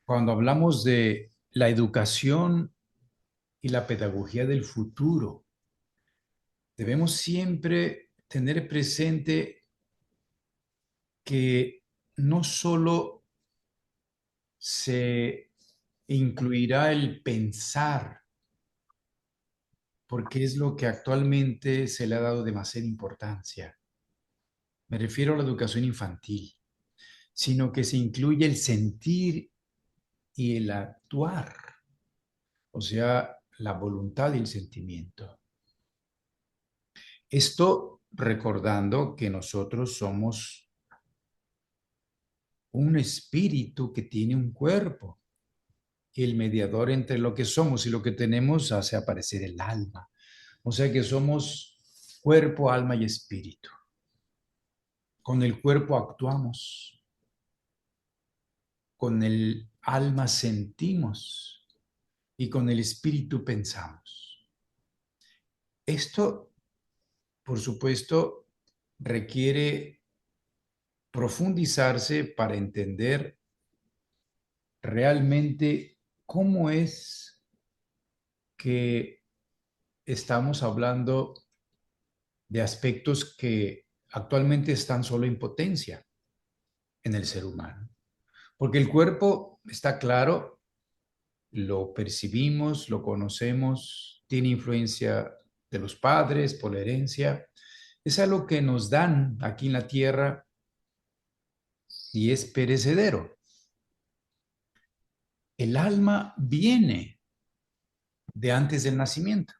Cuando hablamos de la educación y la pedagogía del futuro, debemos siempre tener presente que no solo se incluirá el pensar, porque es lo que actualmente se le ha dado demasiada importancia. Me refiero a la educación infantil, sino que se incluye el sentir y el actuar, o sea, la voluntad y el sentimiento. Esto recordando que nosotros somos un espíritu que tiene un cuerpo. Y el mediador entre lo que somos y lo que tenemos hace aparecer el alma. O sea que somos cuerpo, alma y espíritu. Con el cuerpo actuamos, con el alma sentimos y con el espíritu pensamos. Esto, por supuesto, requiere profundizarse para entender realmente cómo es que estamos hablando de aspectos que actualmente están solo en potencia en el ser humano. Porque el cuerpo está claro, lo percibimos, lo conocemos, tiene influencia de los padres, por la herencia. Es algo que nos dan aquí en la tierra y es perecedero. El alma viene de antes del nacimiento.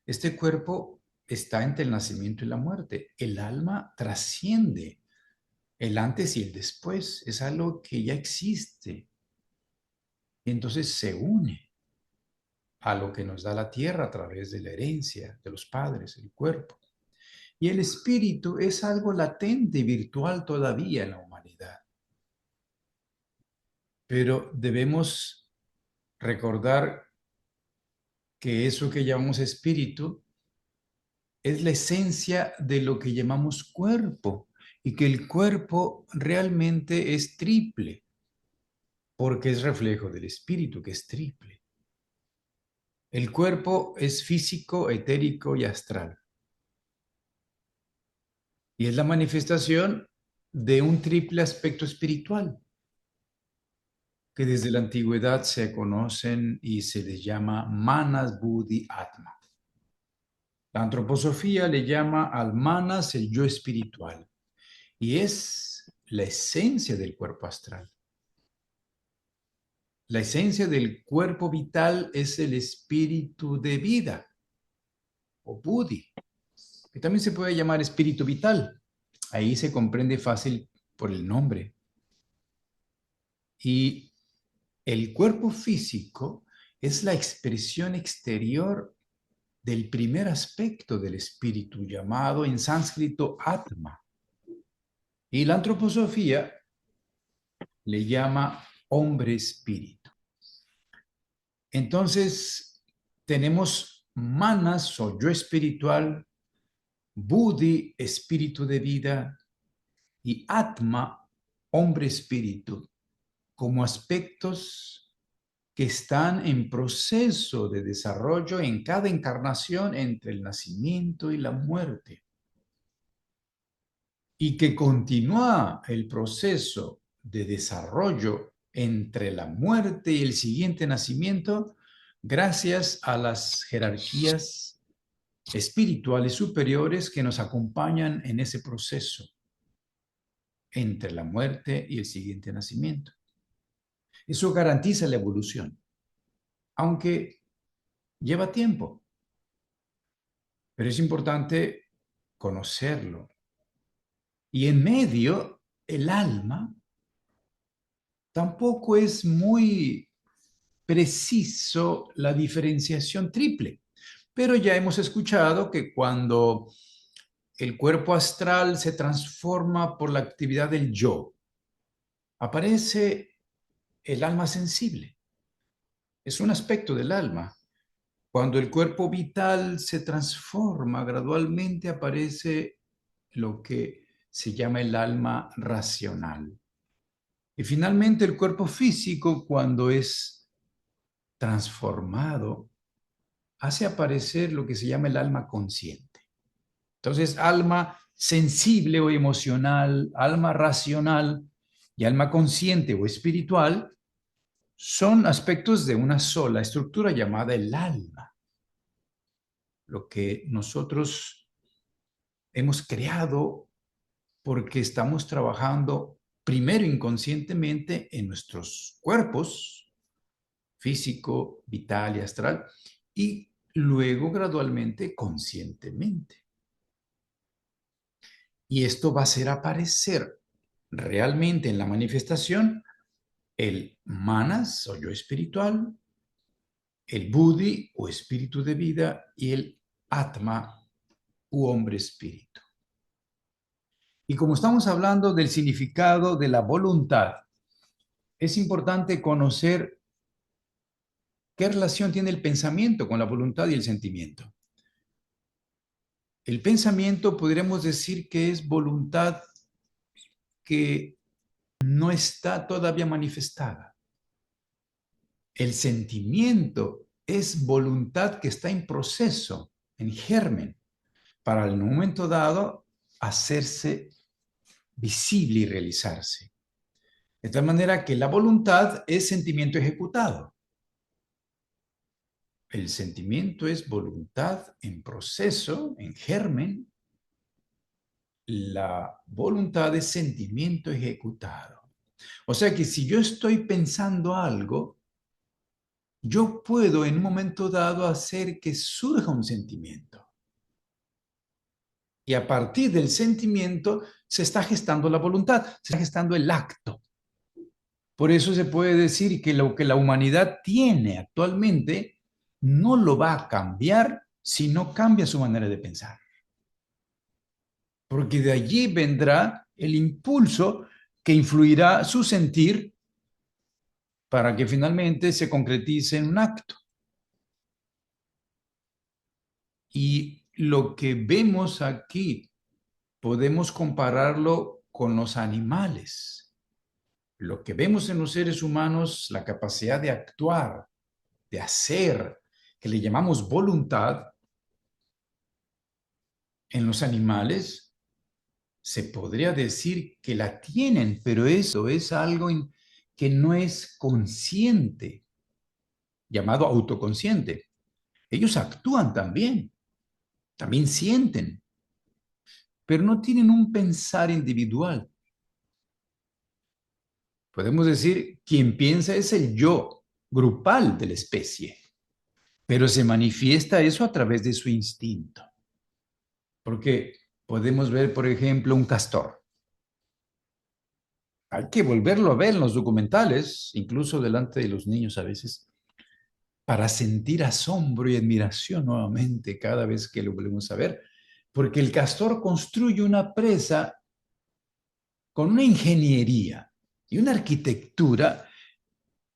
Este cuerpo está entre el nacimiento y la muerte. El alma trasciende el antes y el después. Es algo que ya existe. Y entonces se une a lo que nos da la tierra a través de la herencia de los padres, el cuerpo. Y el espíritu es algo latente y virtual todavía en la humanidad. Pero debemos recordar que eso que llamamos espíritu es la esencia de lo que llamamos cuerpo y que el cuerpo realmente es triple, porque es reflejo del espíritu que es triple. El cuerpo es físico, etérico y astral. Y es la manifestación de un triple aspecto espiritual que desde la antigüedad se conocen y se les llama manas, buddhi, atma. La antroposofía le llama al manas el yo espiritual y es la esencia del cuerpo astral. La esencia del cuerpo vital es el espíritu de vida o buddhi, que también se puede llamar espíritu vital. Ahí se comprende fácil por el nombre. Y el cuerpo físico es la expresión exterior del primer aspecto del espíritu, llamado en sánscrito Atma. Y la antroposofía le llama hombre espíritu. Entonces, tenemos manas o yo espiritual, buddhi, espíritu de vida, y atma, hombre espíritu, como aspectos que están en proceso de desarrollo en cada encarnación entre el nacimiento y la muerte, y que continúa el proceso de desarrollo entre la muerte y el siguiente nacimiento gracias a las jerarquías espirituales superiores que nos acompañan en ese proceso entre la muerte y el siguiente nacimiento. Eso garantiza la evolución, aunque lleva tiempo, pero es importante conocerlo. Y en medio, el alma tampoco es muy preciso la diferenciación triple, pero ya hemos escuchado que cuando el cuerpo astral se transforma por la actividad del yo, aparece el alma sensible. Es un aspecto del alma. Cuando el cuerpo vital se transforma gradualmente, aparece lo que se llama el alma racional. Y finalmente el cuerpo físico, cuando es transformado, hace aparecer lo que se llama el alma consciente. Entonces, alma sensible o emocional, alma racional y alma consciente o espiritual son aspectos de una sola estructura llamada el alma, lo que nosotros hemos creado porque estamos trabajando primero inconscientemente en nuestros cuerpos, físico, vital y astral, y luego gradualmente conscientemente. Y esto va a hacer aparecer realmente en la manifestación el manas o yo espiritual, el buddhi o espíritu de vida y el atma u hombre espíritu. Y como estamos hablando del significado de la voluntad, es importante conocer qué relación tiene el pensamiento con la voluntad y el sentimiento. El pensamiento podríamos decir que es voluntad que no está todavía manifestada. El sentimiento es voluntad que está en proceso, en germen, para en un momento dado hacerse visible y realizarse. De tal manera que la voluntad es sentimiento ejecutado. El sentimiento es voluntad en proceso, en germen. La voluntad es sentimiento ejecutado. O sea que si yo estoy pensando algo, yo puedo en un momento dado hacer que surja un sentimiento. Y a partir del sentimiento se está gestando la voluntad, se está gestando el acto. Por eso se puede decir que lo que la humanidad tiene actualmente no lo va a cambiar si no cambia su manera de pensar. Porque de allí vendrá el impulso que influirá su sentir para que finalmente se concretice en un acto. Y lo que vemos aquí podemos compararlo con los animales. Lo que vemos en los seres humanos, la capacidad de actuar, de hacer, que le llamamos voluntad, en los animales se podría decir que la tienen, pero eso es algo que no es consciente, llamado autoconsciente. Ellos actúan también, también sienten, pero no tienen un pensar individual. Podemos decir, quien piensa es el yo grupal de la especie, pero se manifiesta eso a través de su instinto. Porque podemos ver, por ejemplo, un castor. Hay que volverlo a ver en los documentales, incluso delante de los niños a veces, para sentir asombro y admiración nuevamente cada vez que lo volvemos a ver, porque el castor construye una presa con una ingeniería y una arquitectura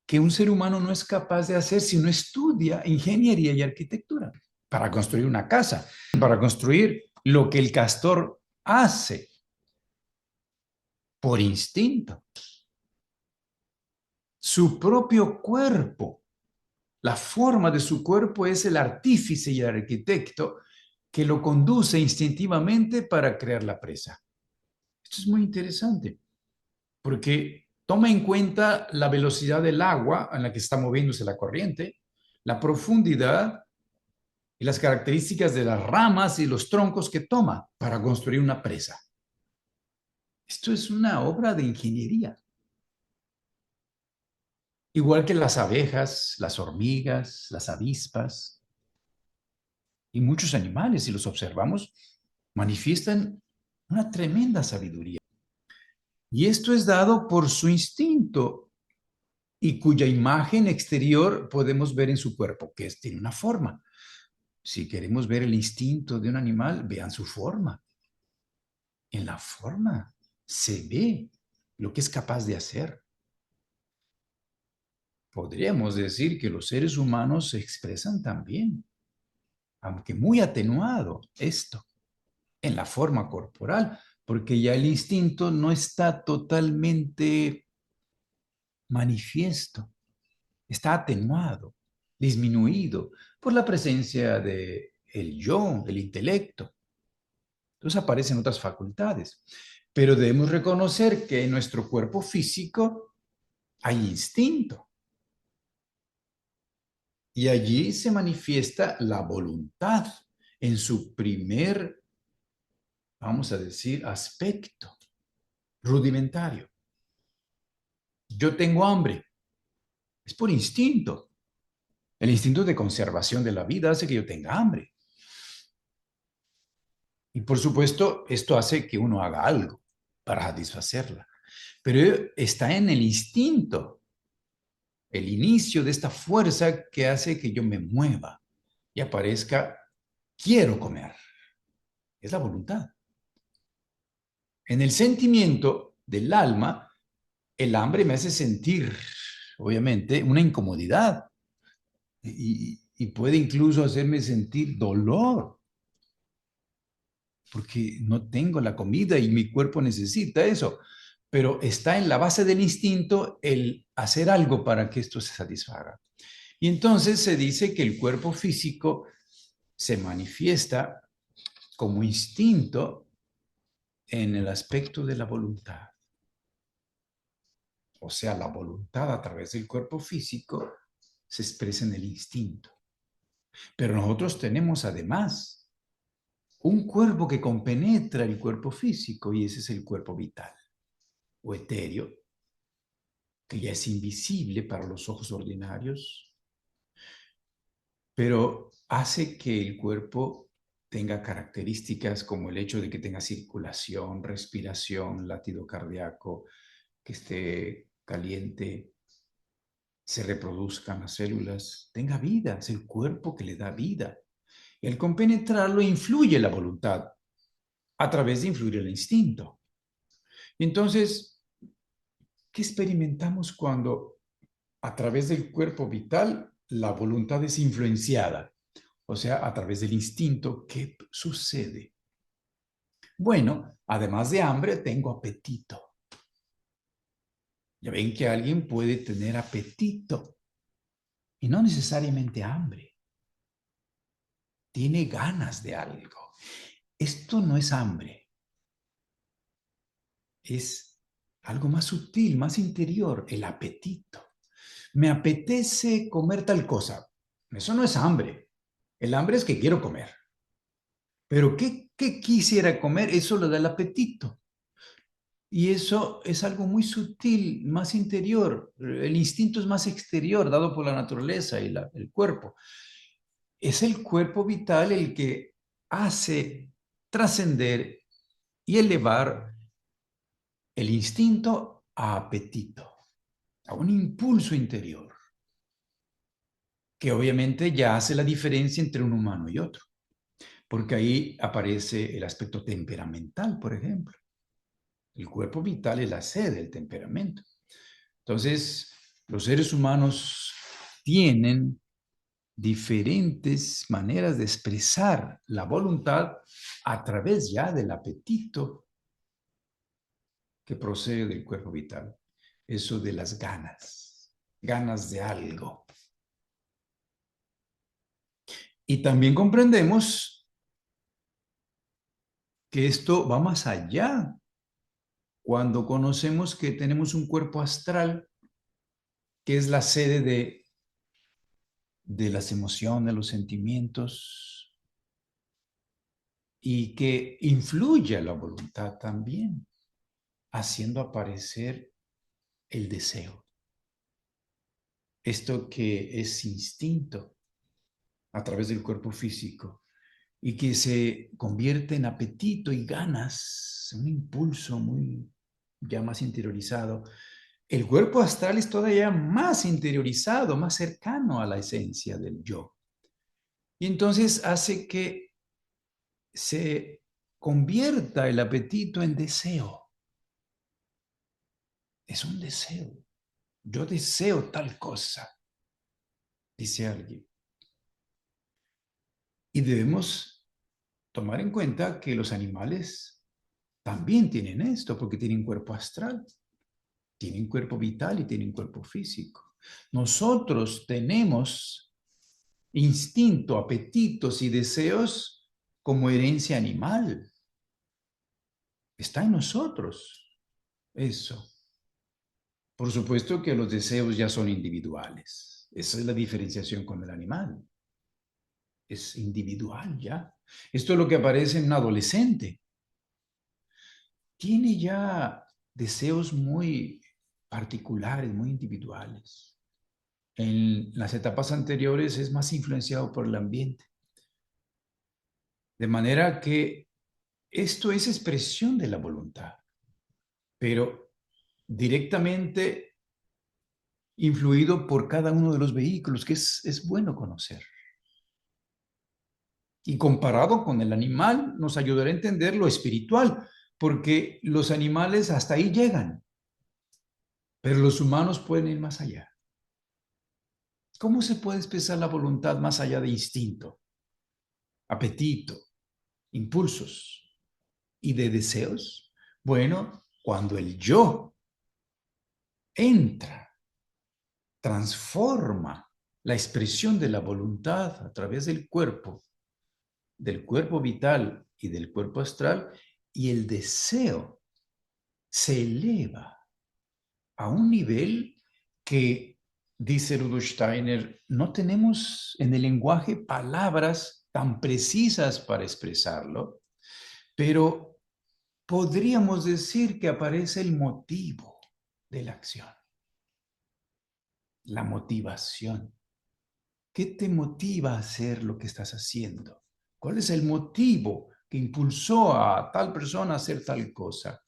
que un ser humano no es capaz de hacer si no estudia ingeniería y arquitectura para construir una casa, para construir lo que el castor hace por instinto. Su propio cuerpo, la forma de su cuerpo es el artífice y el arquitecto que lo conduce instintivamente para crear la presa. Esto es muy interesante porque toma en cuenta la velocidad del agua en la que está moviéndose la corriente, la profundidad y las características de las ramas y los troncos que toma para construir una presa. Esto es una obra de ingeniería. Igual que las abejas, las hormigas, las avispas y muchos animales, si los observamos, manifiestan una tremenda sabiduría. Y esto es dado por su instinto y cuya imagen exterior podemos ver en su cuerpo, que tiene una forma. Si queremos ver el instinto de un animal, vean su forma. En la forma se ve lo que es capaz de hacer. Podríamos decir que los seres humanos se expresan también, aunque muy atenuado esto, en la forma corporal, porque ya el instinto no está totalmente manifiesto, está atenuado, disminuido por la presencia de el yo, el intelecto. Entonces aparecen otras facultades. Pero debemos reconocer que en nuestro cuerpo físico hay instinto. Y allí se manifiesta la voluntad en su primer, vamos a decir, aspecto rudimentario. Yo tengo hambre, es por instinto. El instinto de conservación de la vida hace que yo tenga hambre. Y por supuesto, esto hace que uno haga algo para satisfacerla. Pero está en el instinto, el inicio de esta fuerza que hace que yo me mueva y aparezca, quiero comer. Es la voluntad. En el sentimiento del alma, el hambre me hace sentir, obviamente, una incomodidad y puede incluso hacerme sentir dolor, porque no tengo la comida y mi cuerpo necesita eso. Pero está en la base del instinto el hacer algo para que esto se satisfaga. Y entonces se dice que el cuerpo físico se manifiesta como instinto en el aspecto de la voluntad. O sea, la voluntad a través del cuerpo físico se expresa en el instinto. Pero nosotros tenemos además un cuerpo que compenetra el cuerpo físico y ese es el cuerpo vital o etéreo, que ya es invisible para los ojos ordinarios, pero hace que el cuerpo tenga características como el hecho de que tenga circulación, respiración, latido cardíaco, que esté caliente, se reproduzcan las células, tenga vida, es el cuerpo que le da vida. Y al compenetrarlo influye la voluntad a través de influir el instinto. Entonces, ¿qué experimentamos cuando a través del cuerpo vital la voluntad es influenciada? O sea, a través del instinto, ¿qué sucede? Bueno, además de hambre, tengo apetito. Ya ven que alguien puede tener apetito y no necesariamente hambre. Tiene ganas de algo. Esto no es hambre, es algo más sutil, más interior, el apetito. Me apetece comer tal cosa. Eso no es hambre. El hambre es que quiero comer. Pero ¿qué quisiera comer? Eso lo da el apetito. Y eso es algo muy sutil, más interior. El instinto es más exterior, dado por la naturaleza y el cuerpo. Es el cuerpo vital el que hace trascender y elevar el instinto a apetito, a un impulso interior, que obviamente ya hace la diferencia entre un humano y otro, porque ahí aparece el aspecto temperamental, por ejemplo. El cuerpo vital es la sede del temperamento. Entonces, los seres humanos tienen diferentes maneras de expresar la voluntad a través ya del apetito que procede del cuerpo vital. Eso de las ganas, ganas de algo. Y también comprendemos que esto va más allá cuando conocemos que tenemos un cuerpo astral que es la sede de las emociones, los sentimientos y que influye a la voluntad también, haciendo aparecer el deseo. Esto que es instinto a través del cuerpo físico y que se convierte en apetito y ganas, un impulso muy ya más interiorizado. El cuerpo astral es todavía más interiorizado, más cercano a la esencia del yo. Y entonces hace que se convierta el apetito en deseo. Es un deseo. Yo deseo tal cosa, dice alguien. Y debemos tomar en cuenta que los animales también tienen esto porque tienen cuerpo astral. Tienen cuerpo vital y tienen cuerpo físico. Nosotros tenemos instinto, apetitos y deseos como herencia animal. Está en nosotros eso. Por supuesto que los deseos ya son individuales. Esa es la diferenciación con el animal. Es individual ya. Esto es lo que aparece en un adolescente. Tiene ya deseos muy particulares, muy individuales. En las etapas anteriores es más influenciado por el ambiente. De manera que esto es expresión de la voluntad, pero directamente influido por cada uno de los vehículos, que es bueno conocer. Y comparado con el animal, nos ayudará a entender lo espiritual, porque los animales hasta ahí llegan, pero los humanos pueden ir más allá. ¿Cómo se puede expresar la voluntad más allá de instinto, apetito, impulsos y de deseos? Bueno, cuando el yo entra, transforma la expresión de la voluntad a través del cuerpo vital y del cuerpo astral, y el deseo se eleva a un nivel que, dice Rudolf Steiner, no tenemos en el lenguaje palabras tan precisas para expresarlo, pero podríamos decir que aparece el motivo de la acción, la motivación. ¿Qué te motiva a hacer lo que estás haciendo? ¿Cuál es el motivo que impulsó a tal persona a hacer tal cosa?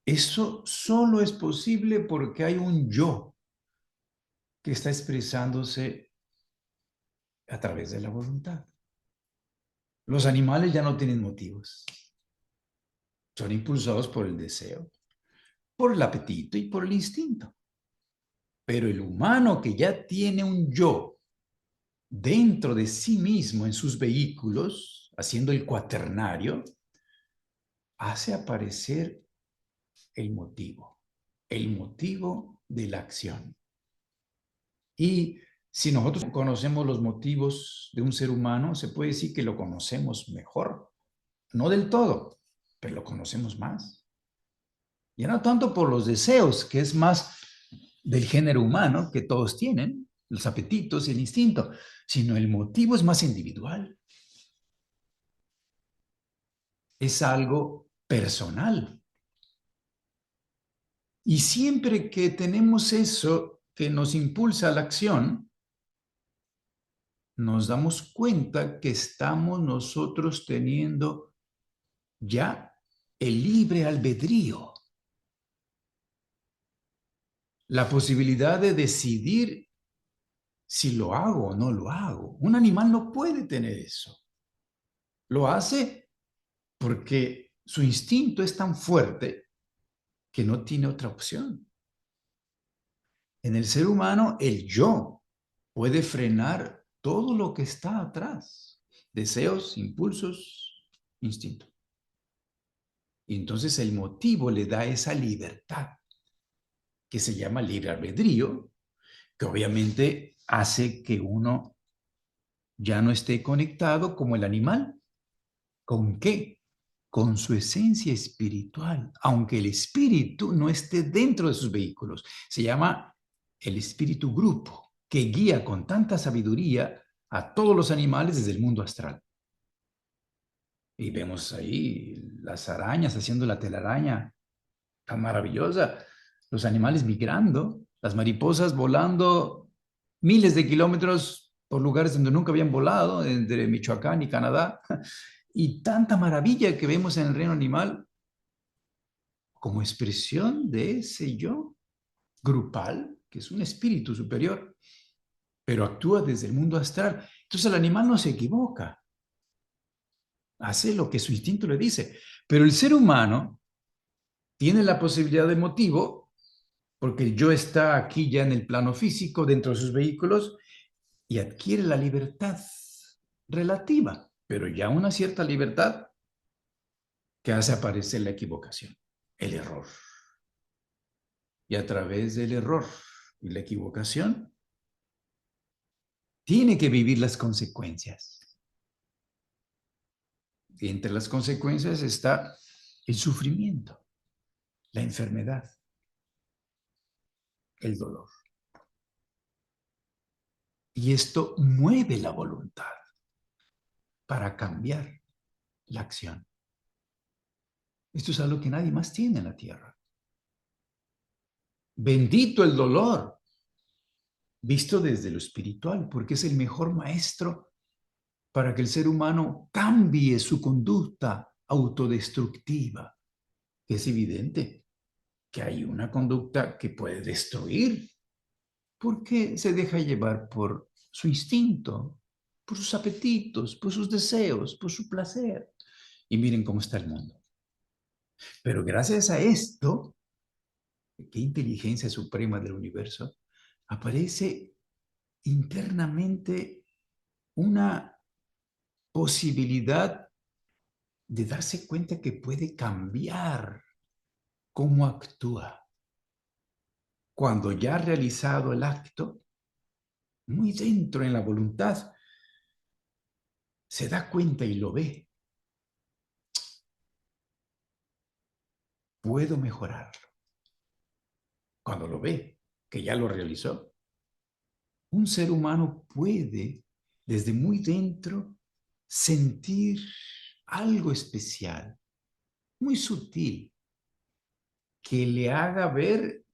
Eso solo es posible porque hay un yo que está expresándose a través de la voluntad. Los animales ya no tienen motivos. Son impulsados por el deseo, por el apetito y por el instinto. Pero el humano que ya tiene un yo dentro de sí mismo en sus vehículos, haciendo el cuaternario, hace aparecer el motivo de la acción. Y si nosotros conocemos los motivos de un ser humano, se puede decir que lo conocemos mejor. No del todo, pero lo conocemos más. Ya no tanto por los deseos, que es más del género humano que todos tienen, los apetitos y el instinto, sino el motivo es más individual. Es algo personal. Y siempre que tenemos eso que nos impulsa a la acción, nos damos cuenta que estamos nosotros teniendo ya el libre albedrío, la posibilidad de decidir si lo hago o no lo hago. Un animal no puede tener eso. Lo hace porque su instinto es tan fuerte que no tiene otra opción. En el ser humano, el yo puede frenar todo lo que está atrás. Deseos, impulsos, instinto. Y entonces el motivo le da esa libertad que se llama libre albedrío, que obviamente hace que uno ya no esté conectado como el animal. ¿Con qué? Con su esencia espiritual, aunque el espíritu no esté dentro de sus vehículos. Se llama el espíritu grupo, que guía con tanta sabiduría a todos los animales desde el mundo astral. Y vemos ahí las arañas haciendo la telaraña tan maravillosa, los animales migrando, las mariposas volando miles de kilómetros por lugares donde nunca habían volado, entre Michoacán y Canadá, y tanta maravilla que vemos en el reino animal como expresión de ese yo grupal, que es un espíritu superior, pero actúa desde el mundo astral. Entonces el animal no se equivoca, hace lo que su instinto le dice, pero el ser humano tiene la posibilidad de motivo, porque el yo está aquí ya en el plano físico, dentro de sus vehículos, y adquiere la libertad relativa, pero ya una cierta libertad que hace aparecer la equivocación, el error. y a través del error y la equivocación, tiene que vivir las consecuencias. Y entre las consecuencias está el sufrimiento, la enfermedad, el dolor. Y esto mueve la voluntad para cambiar la acción. Esto es algo que nadie más tiene en la tierra. Bendito el dolor, visto desde lo espiritual, porque es el mejor maestro para que el ser humano cambie su conducta autodestructiva. Es evidente que hay una conducta que puede destruir porque se deja llevar por su instinto, por sus apetitos, por sus deseos, por su placer. Y miren cómo está el mundo. Pero gracias a esto, qué inteligencia suprema del universo, aparece internamente una posibilidad de darse cuenta que puede cambiar cómo actúa. Cuando ya ha realizado el acto, muy dentro en la voluntad, se da cuenta y lo ve. Puedo mejorarlo. Cuando lo ve, que ya lo realizó, un ser humano puede, desde muy dentro, sentir algo especial, muy sutil, que le haga ver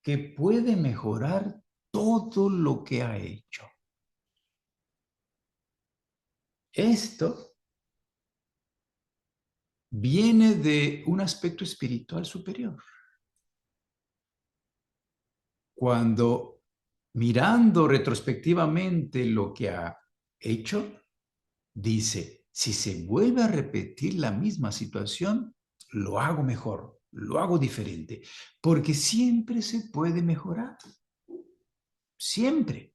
que puede mejorar todo lo que ha hecho. Esto viene de un aspecto espiritual superior. Cuando mirando retrospectivamente lo que ha hecho, dice, si se vuelve a repetir la misma situación, lo hago mejor, lo hago diferente, porque siempre se puede mejorar. Siempre.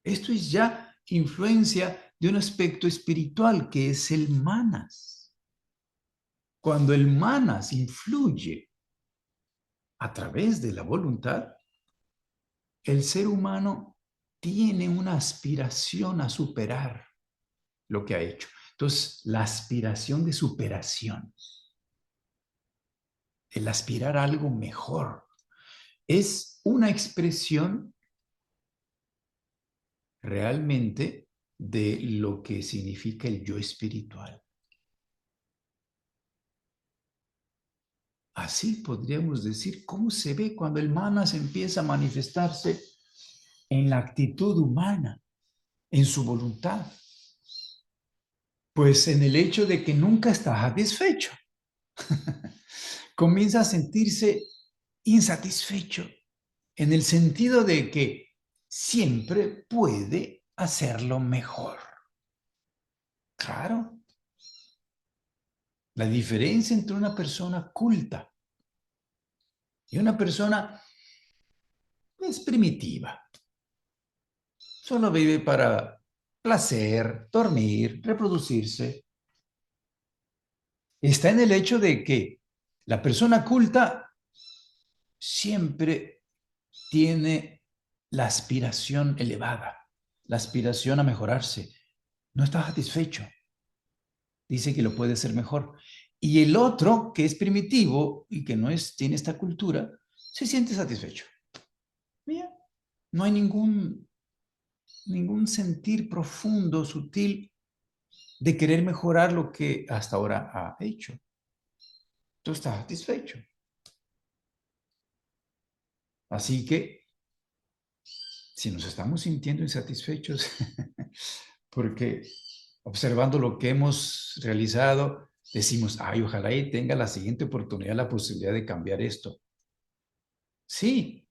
Esto es ya influencia de un aspecto espiritual que es el manas. Cuando el manas influye a través de la voluntad, el ser humano tiene una aspiración a superar lo que ha hecho. Entonces, la aspiración de superación, el aspirar a algo mejor, es una expresión realmente de lo que significa el yo espiritual. Así podríamos decir cómo se ve cuando el manas empieza a manifestarse en la actitud humana, en su voluntad. Pues en el hecho de que nunca está satisfecho. Comienza a sentirse insatisfecho en el sentido de que siempre puede hacerlo mejor. Claro, la diferencia entre una persona culta y una persona es primitiva. Solo vive para placer, dormir, reproducirse. Está en el hecho de que la persona culta siempre tiene la aspiración elevada, la aspiración a mejorarse. No está satisfecho. Dice que lo puede hacer mejor. Y el otro, que es primitivo y que no tiene esta cultura, se siente satisfecho. Mira, no hay ningún sentir profundo, sutil, de querer mejorar lo que hasta ahora ha hecho. Tú estás satisfecho. Así que, si nos estamos sintiendo insatisfechos, porque observando lo que hemos realizado, decimos, ay, ojalá y tenga la siguiente oportunidad la posibilidad de cambiar esto. Sí,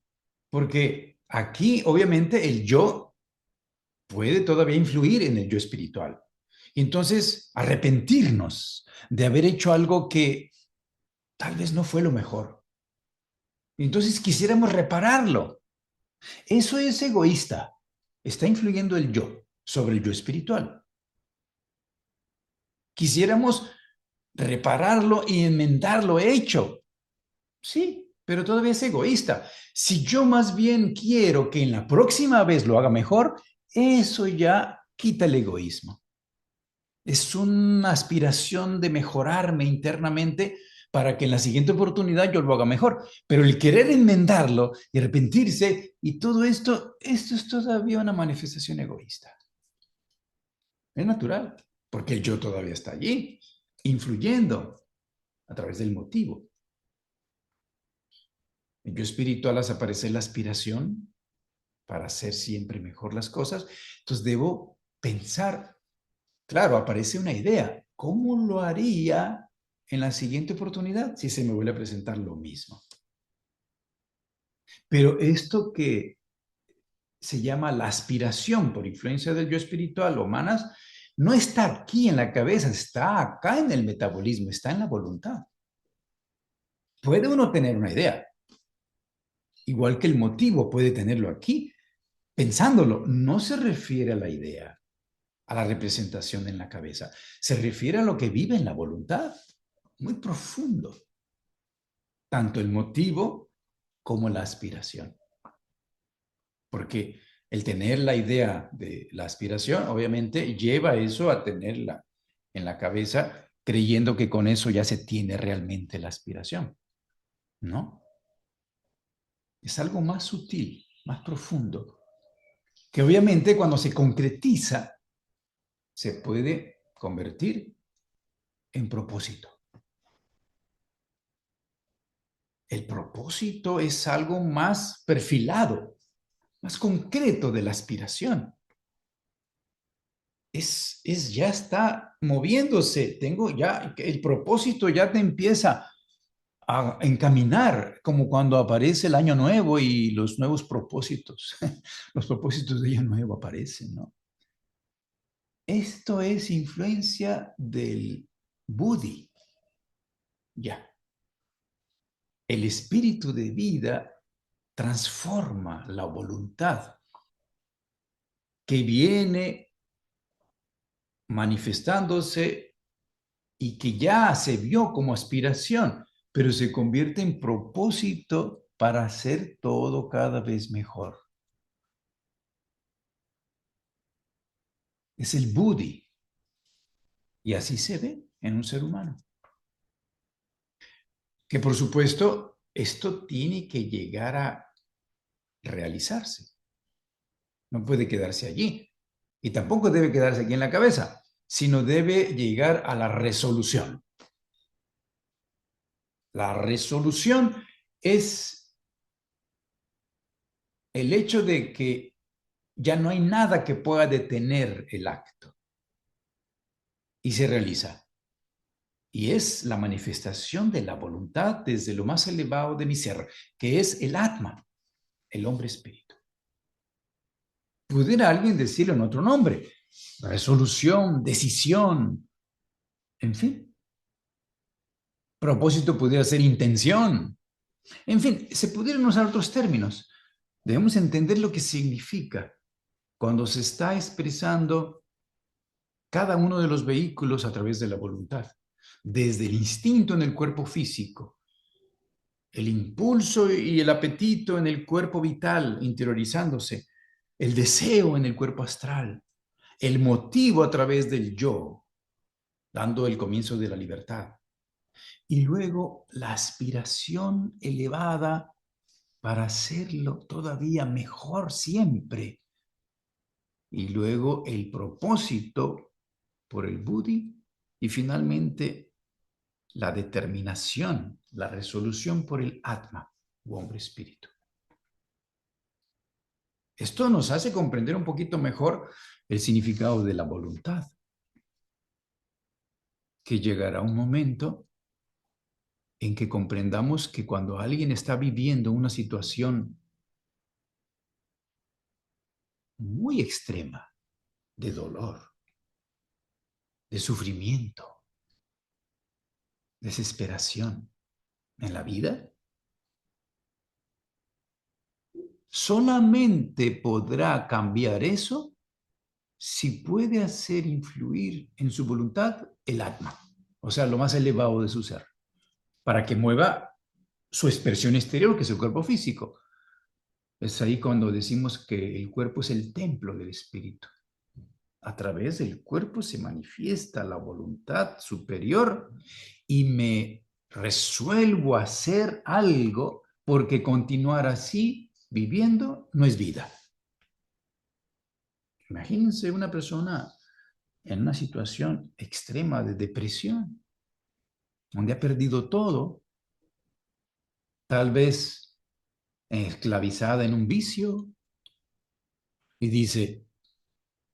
porque aquí obviamente el yo puede todavía influir en el yo espiritual. Entonces, arrepentirnos de haber hecho algo que tal vez no fue lo mejor. Entonces quisiéramos repararlo. Eso es egoísta. Está influyendo el yo sobre el yo espiritual. Quisiéramos repararlo y enmendar lo hecho. Sí, pero todavía es egoísta. Si yo más bien quiero que en la próxima vez lo haga mejor, eso ya quita el egoísmo. Es una aspiración de mejorarme internamente para que en la siguiente oportunidad yo lo haga mejor. Pero el querer enmendarlo y arrepentirse y todo esto es todavía una manifestación egoísta. Es natural, porque el yo todavía está allí, influyendo a través del motivo. El yo espiritual hace aparecer la aspiración para hacer siempre mejor las cosas. Entonces debo pensar, claro, aparece una idea, ¿cómo lo haría en la siguiente oportunidad si se me vuelve a presentar lo mismo? Pero esto que se llama la aspiración por influencia del yo espiritual o manas, no está aquí en la cabeza, está acá en el metabolismo, está en la voluntad. Puede uno tener una idea, igual que el motivo puede tenerlo aquí, pensándolo, no se refiere a la idea, a la representación en la cabeza, se refiere a lo que vive en la voluntad, muy profundo, tanto el motivo como la aspiración. Porque el tener la idea de la aspiración, obviamente, lleva eso a tenerla en la cabeza, creyendo que con eso ya se tiene realmente la aspiración. ¿No? Es algo más sutil, más profundo, que obviamente cuando se concretiza, se puede convertir en propósito. El propósito es algo más perfilado, más concreto de la aspiración. Ya está moviéndose, el propósito ya te empieza a encaminar, como cuando aparece el año nuevo y los nuevos propósitos, los propósitos de año nuevo aparecen, ¿no? Esto es influencia del Buddhi, ya. El espíritu de vida transforma la voluntad que viene manifestándose y que ya se vio como aspiración, pero se convierte en propósito para hacer todo cada vez mejor. Es el Buddhi. Y así se ve en un ser humano. Que por supuesto, esto tiene que llegar a realizarse. No puede quedarse allí. Y tampoco debe quedarse aquí en la cabeza, sino debe llegar a la resolución. La resolución es el hecho de que ya no hay nada que pueda detener el acto y se realiza. Y es la manifestación de la voluntad desde lo más elevado de mi ser, que es el Atma, el hombre espíritu. Pudiera alguien decirlo en otro nombre, resolución, decisión, en fin. Propósito pudiera ser intención. En fin, se pudieran usar otros términos. Debemos entender lo que significa cuando se está expresando cada uno de los vehículos a través de la voluntad, desde el instinto en el cuerpo físico, el impulso y el apetito en el cuerpo vital interiorizándose, el deseo en el cuerpo astral, el motivo a través del yo, dando el comienzo de la libertad, y luego la aspiración elevada para hacerlo todavía mejor siempre, y luego el propósito por el Buddhi y finalmente la determinación, la resolución por el Atma, o hombre espíritu. Esto nos hace comprender un poquito mejor el significado de la voluntad, que llegará un momento en que comprendamos que cuando alguien está viviendo una situación muy extrema de dolor, de sufrimiento, desesperación en la vida, solamente podrá cambiar eso si puede hacer influir en su voluntad el Atma, o sea, lo más elevado de su ser, para que mueva su expresión exterior, que es el cuerpo físico. Es ahí cuando decimos que el cuerpo es el templo del espíritu. A través del cuerpo se manifiesta la voluntad superior y me resuelvo a hacer algo porque continuar así viviendo no es vida. Imagínense una persona en una situación extrema de depresión, donde ha perdido todo, tal vez esclavizada en un vicio, y dice,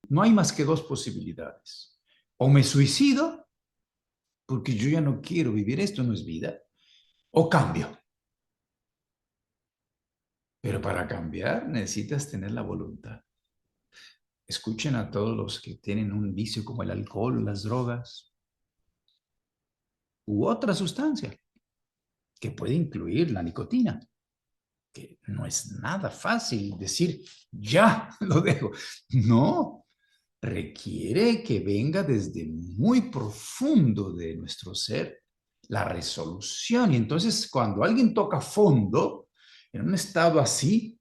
no hay más que dos posibilidades. O me suicido, porque yo ya no quiero vivir, esto no es vida, o cambio. Pero para cambiar necesitas tener la voluntad. Escuchen a todos los que tienen un vicio como el alcohol, las drogas u otra sustancia, que puede incluir la nicotina, que no es nada fácil decir, ya lo dejo. No, requiere que venga desde muy profundo de nuestro ser la resolución. Y entonces cuando alguien toca fondo, en un estado así,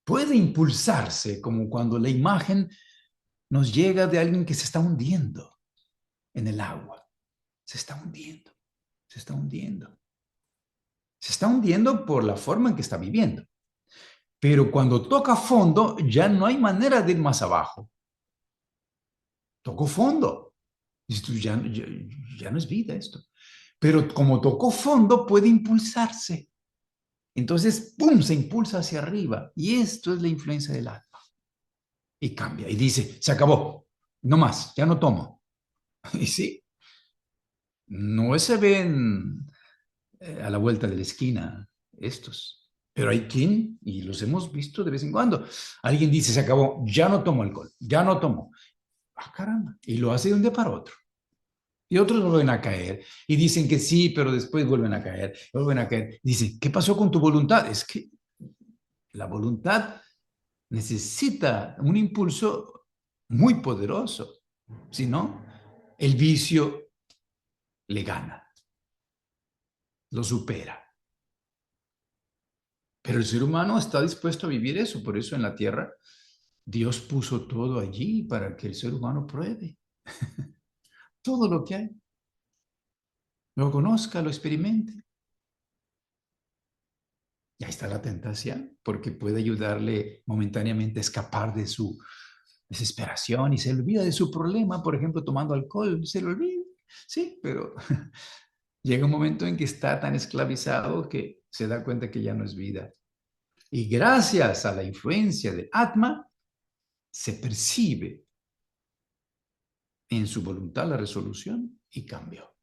puede impulsarse, como cuando la imagen nos llega de alguien que se está hundiendo en el agua. Se está hundiendo, se está hundiendo. Se está hundiendo por la forma en que está viviendo. Pero cuando toca fondo, ya no hay manera de ir más abajo. Tocó fondo. Esto ya no es vida esto. Pero como tocó fondo, puede impulsarse. Entonces, ¡pum!, se impulsa hacia arriba. Y esto es la influencia del alma. Y cambia. Y dice, se acabó. No más, ya no tomo. Y sí, no se ven a la vuelta de la esquina estos. Pero hay quien, y los hemos visto de vez en cuando, alguien dice, se acabó, ya no tomo alcohol, ya no tomo. Ah, caramba. Y lo hace de un día para otro. Y otros vuelven a caer y dicen que sí, pero después vuelven a caer, vuelven a caer. Dicen, ¿qué pasó con tu voluntad? Es que la voluntad necesita un impulso muy poderoso. Si no, el vicio le gana, lo supera. Pero el ser humano está dispuesto a vivir eso. Por eso en la tierra Dios puso todo allí para que el ser humano pruebe todo lo que hay, lo conozca, lo experimente. Y ahí está la tentación, porque puede ayudarle momentáneamente a escapar de su desesperación y se olvida de su problema, por ejemplo, tomando alcohol, se lo olvida, sí, pero llega un momento en que está tan esclavizado que se da cuenta que ya no es vida. Y gracias a la influencia del Atma, se percibe en su voluntad la resolución y cambio.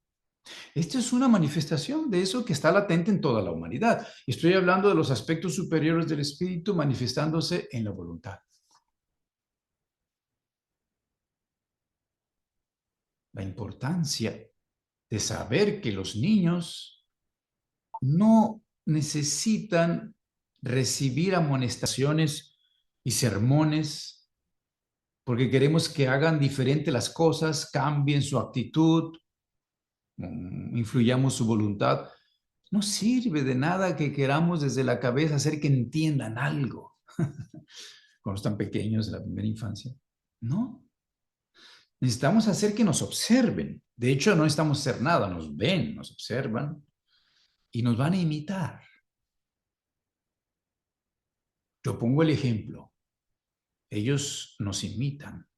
Esta es una manifestación de eso que está latente en toda la humanidad. Estoy hablando de los aspectos superiores del espíritu manifestándose en la voluntad. La importancia de saber que los niños no necesitan recibir amonestaciones y sermones porque queremos que hagan diferente las cosas, cambien su actitud, influyamos su voluntad. No sirve de nada que queramos desde la cabeza hacer que entiendan algo cuando están pequeños, en la primera infancia. No, necesitamos hacer que nos observen. De hecho, no necesitamos hacer nada, nos ven, nos observan y nos van a imitar. Yo pongo el ejemplo, ellos nos imitan.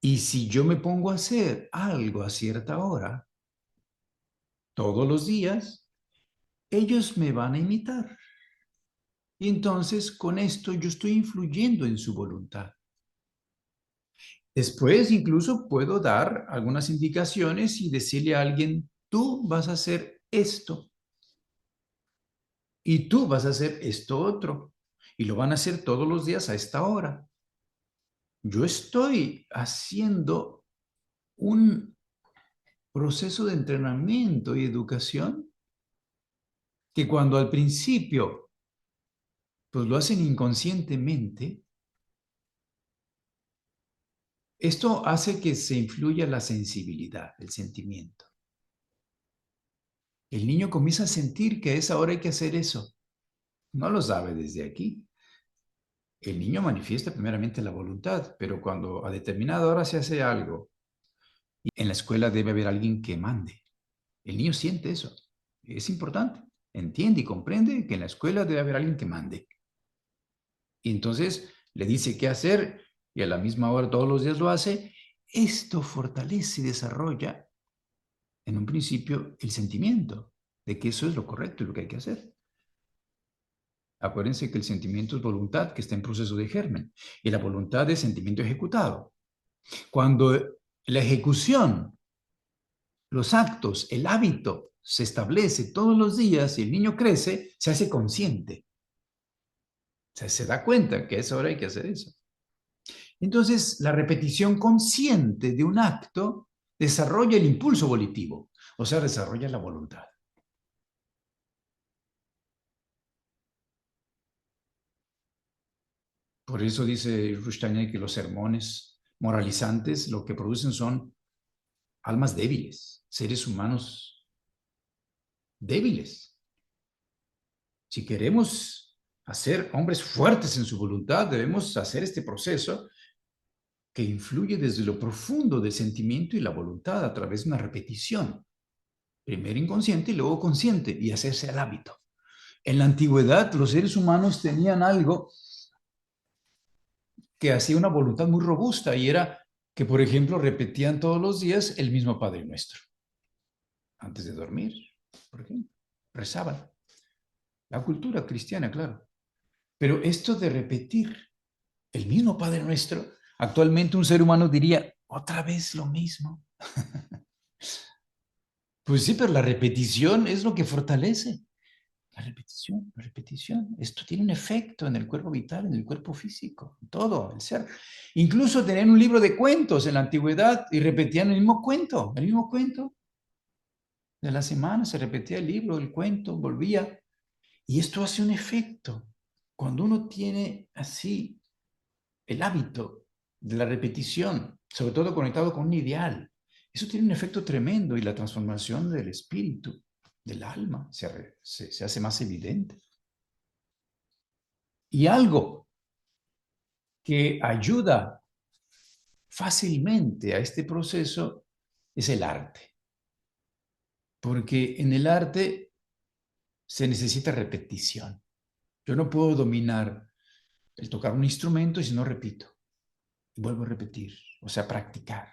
Y si yo me pongo a hacer algo a cierta hora, todos los días, ellos me van a imitar. Y entonces con esto yo estoy influyendo en su voluntad. Después incluso puedo dar algunas indicaciones y decirle a alguien, tú vas a hacer esto y tú vas a hacer esto otro. Y lo van a hacer todos los días a esta hora. Yo estoy haciendo un proceso de entrenamiento y educación que cuando al principio pues lo hacen inconscientemente, esto hace que se influya la sensibilidad, el sentimiento. El niño comienza a sentir que a esa hora hay que hacer eso. No lo sabe desde aquí. El niño manifiesta primeramente la voluntad, pero cuando a determinada hora se hace algo, en la escuela debe haber alguien que mande. El niño siente eso. Es importante. Entiende y comprende que en la escuela debe haber alguien que mande. Y entonces le dice qué hacer y a la misma hora todos los días lo hace. Esto fortalece y desarrolla en un principio el sentimiento de que eso es lo correcto y lo que hay que hacer. Acuérdense que el sentimiento es voluntad que está en proceso de germen y la voluntad es sentimiento ejecutado. Cuando la ejecución, los actos, el hábito se establece todos los días y el niño crece, se hace consciente. O sea, se da cuenta que a esa hora hay que hacer eso. Entonces, la repetición consciente de un acto desarrolla el impulso volitivo, o sea, desarrolla la voluntad. Por eso dice Rushtainer que los sermones moralizantes lo que producen son almas débiles, seres humanos débiles. Si queremos hacer hombres fuertes en su voluntad, debemos hacer este proceso que influye desde lo profundo del sentimiento y la voluntad a través de una repetición, primero inconsciente y luego consciente, y hacerse al hábito. En la antigüedad, los seres humanos tenían algo que hacía una voluntad muy robusta y era que, por ejemplo, repetían todos los días el mismo Padre Nuestro. Antes de dormir, por ejemplo, rezaban. La cultura cristiana, claro. Pero esto de repetir el mismo Padre Nuestro, actualmente un ser humano diría, otra vez lo mismo. Pues sí, pero la repetición es lo que fortalece. La repetición, la repetición. Esto tiene un efecto en el cuerpo vital, en el cuerpo físico, en todo, el ser. Incluso tenían un libro de cuentos en la antigüedad y repetían el mismo cuento de la semana, se repetía el libro, el cuento, volvía. Y esto hace un efecto. Cuando uno tiene así el hábito de la repetición, sobre todo conectado con un ideal, eso tiene un efecto tremendo y la transformación del espíritu, del alma, se hace más evidente. Y algo que ayuda fácilmente a este proceso es el arte, porque en el arte se necesita repetición. Yo no puedo dominar el tocar un instrumento si no repito, y vuelvo a repetir, o sea, practicar,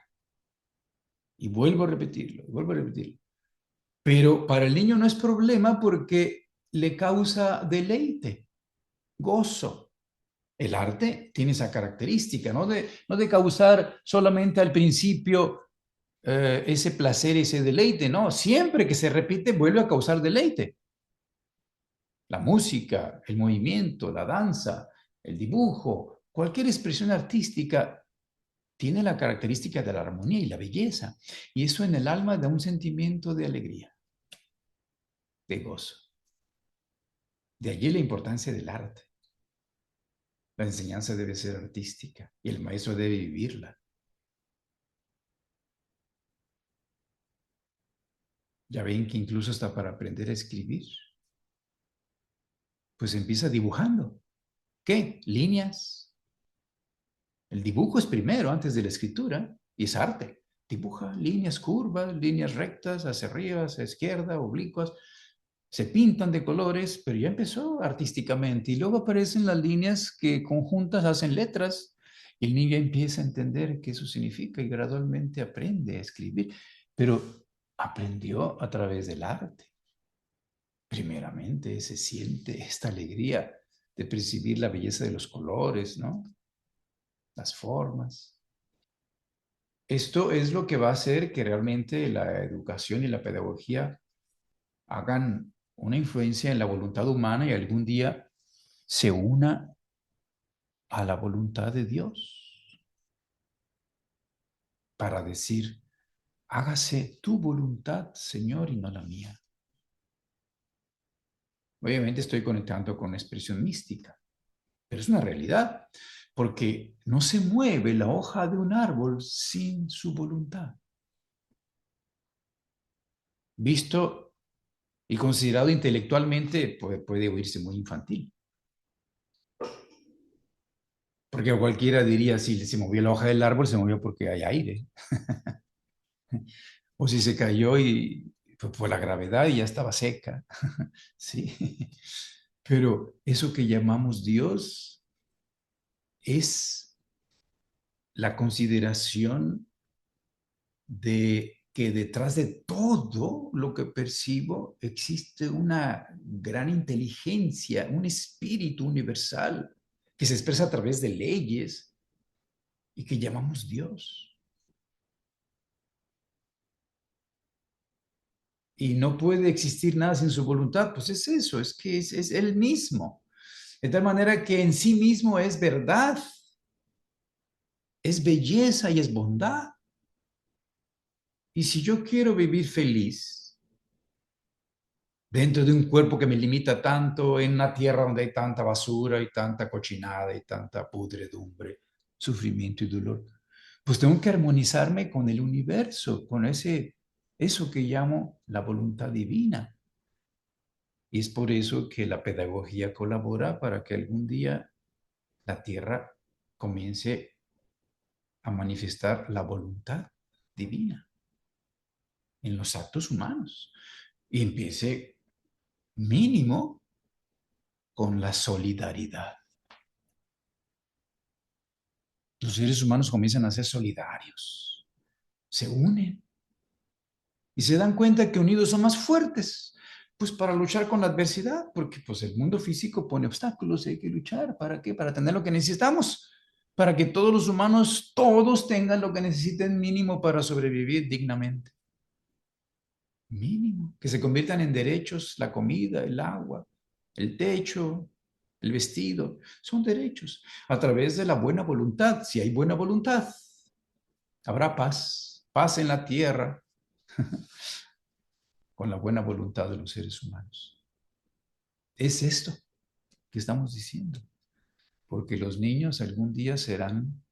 y vuelvo a repetirlo, y vuelvo a repetirlo. Pero para el niño no es problema porque le causa deleite, gozo. El arte tiene esa característica, no de causar solamente al principio ese placer, ese deleite, no, siempre que se repite vuelve a causar deleite. La música, el movimiento, la danza, el dibujo, cualquier expresión artística tiene la característica de la armonía y la belleza, y eso en el alma da un sentimiento de alegría, de gozo. De allí la importancia del arte. La enseñanza debe ser artística y el maestro debe vivirla. Ya ven que incluso hasta para aprender a escribir, pues empieza dibujando. ¿Qué? Líneas. El dibujo es primero, antes de la escritura, y es arte. Dibuja líneas curvas, líneas rectas, hacia arriba, hacia izquierda, oblicuas. Se pintan de colores, pero ya empezó artísticamente. Y luego aparecen las líneas que conjuntas hacen letras. Y el niño empieza a entender qué eso significa y gradualmente aprende a escribir. Pero aprendió a través del arte. Primeramente se siente esta alegría de percibir la belleza de los colores, ¿no? Las formas. Esto es lo que va a hacer que realmente la educación y la pedagogía hagan una influencia en la voluntad humana y algún día se una a la voluntad de Dios para decir, hágase tu voluntad, Señor, y no la mía. Obviamente estoy conectando con una expresión mística, pero es una realidad, porque no se mueve la hoja de un árbol sin su voluntad. Visto y considerado intelectualmente puede oírse muy infantil. Porque cualquiera diría, si se movió la hoja del árbol, se movió porque hay aire. O si se cayó y fue la gravedad y ya estaba seca. Sí. Pero eso que llamamos Dios es la consideración de que detrás de todo lo que percibo existe una gran inteligencia, un espíritu universal que se expresa a través de leyes y que llamamos Dios. Y no puede existir nada sin su voluntad, pues es eso, es que es Él mismo. De tal manera que en sí mismo es verdad, es belleza y es bondad. Y si yo quiero vivir feliz dentro de un cuerpo que me limita tanto, en una tierra donde hay tanta basura y tanta cochinada y tanta pudredumbre, sufrimiento y dolor, pues tengo que armonizarme con el universo, con eso que llamo la voluntad divina. Y es por eso que la pedagogía colabora para que algún día la tierra comience a manifestar la voluntad divina en los actos humanos y empiece mínimo con la solidaridad. Los seres humanos comienzan a ser solidarios, se unen y se dan cuenta que unidos son más fuertes, pues para luchar con la adversidad, porque pues el mundo físico pone obstáculos y hay que luchar. ¿Para qué? Para tener lo que necesitamos, para que todos los humanos, todos tengan lo que necesiten mínimo para sobrevivir dignamente. Mínimo, que se conviertan en derechos, la comida, el agua, el techo, el vestido, son derechos. A través de la buena voluntad, si hay buena voluntad, habrá paz, paz en la tierra, con la buena voluntad de los seres humanos. Es esto que estamos diciendo, porque los niños algún día serán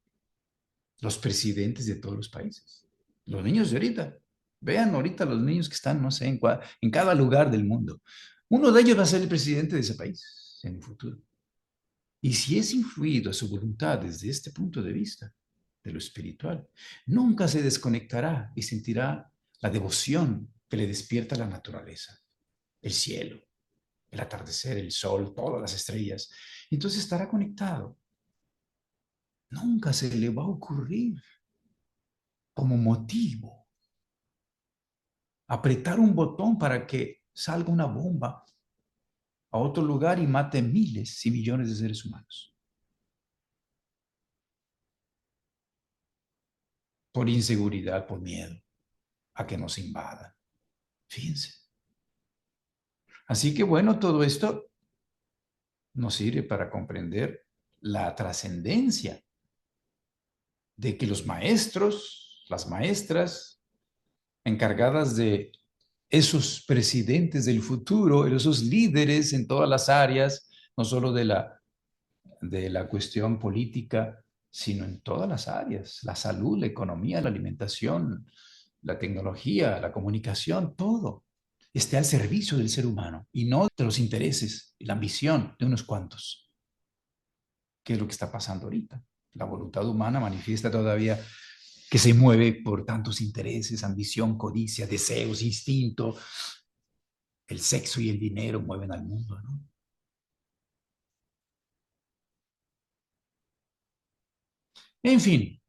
los presidentes de todos los países. Los niños de ahorita, vean ahorita los niños que están, no sé, en cada lugar del mundo. Uno de ellos va a ser el presidente de ese país en el futuro. Y si es influido a su voluntad desde este punto de vista, de lo espiritual, nunca se desconectará y sentirá la devoción que le despierta la naturaleza, el cielo, el atardecer, el sol, todas las estrellas. Entonces estará conectado. Nunca se le va a ocurrir como motivo apretar un botón para que salga una bomba a otro lugar y mate miles y millones de seres humanos. Por inseguridad, por miedo a que nos invadan. Fíjense. Así que bueno, todo esto nos sirve para comprender la trascendencia de que los maestros, las maestras encargadas de esos presidentes del futuro, esos líderes en todas las áreas, no solo de la cuestión política, sino en todas las áreas, la salud, la economía, la alimentación, la tecnología, la comunicación, todo esté al servicio del ser humano y no de los intereses y la ambición de unos cuantos, que es lo que está pasando ahorita. La voluntad humana manifiesta todavía que se mueve por tantos intereses, ambición, codicia, deseos, instinto. El sexo y el dinero mueven al mundo, ¿no? En fin,